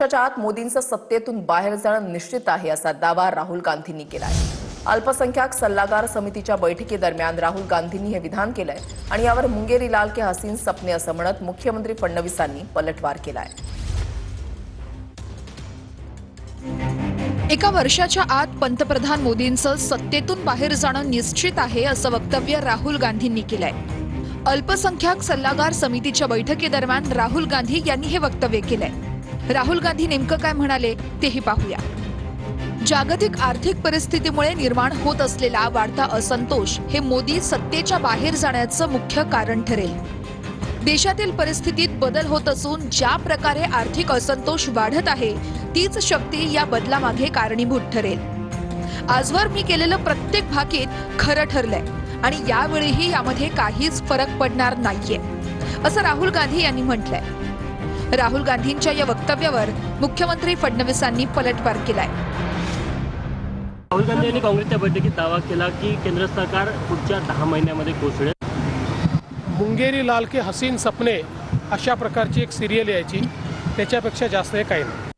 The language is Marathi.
वर्षाच्या आत मोदींचं सत्तेतून बाहेर जाणं निश्चित आहे असा दावा राहुल गांधींनी केलाय। अल्पसंख्याक सल्लागार समितीच्या बैठकीदरम्यान राहुल गांधींनी हे विधान केलंय आणि यावर मुंगेरी लाल के हसीन सपने असं म्हणत मुख्यमंत्री फडणवीसांनी पलटवार केलाय। एका वर्षाच्या आत पंतप्रधान मोदींचं सत्तेतून बाहेर जाणं निश्चित आहे असं वक्तव्य राहुल गांधींनी केलंय। अल्पसंख्याक सल्लागार समितीच्या बैठकीदरम्यान राहुल गांधी यांनी हे वक्तव्य केलंय। राहुल गांधी नेमकं काय म्हणाले तेही पाहूया। जागतिक आर्थिक परिस्थितीमुळे निर्माण होत असलेला वाढता असंतोष हे मोदी सत्तेच्या बाहेर जाण्याचं मुख्य कारण ठरेल। देशातील परिस्थितीत बदल होत असून ज्या प्रकारे आर्थिक असंतोष वाढत आहे तीच शक्ती या बदलामागे कारणीभूत ठरेल। आजवर मी केलेलं प्रत्येक भाकीत खरं ठरलंय आणि यावेळीही यामध्ये काहीच फरक पडणार नाहीये असं राहुल गांधी यांनी म्हटलंय। राहुल गांधींच्या या वक्तव्यावर मुख्यमंत्री फडणवीसांनी पलटवार केलाय। राहुल गांधी यांनी काँग्रेसच्या बैठकीत दावा केला की केंद्र सरकार पुढच्या 10 महिन्यांमध्ये कोसळेल। मुंगेरी लाल के हसीन सपने अशा प्रकारची एक सिरियल यायची, त्याच्यापेक्षा जास्त हे काही नाही।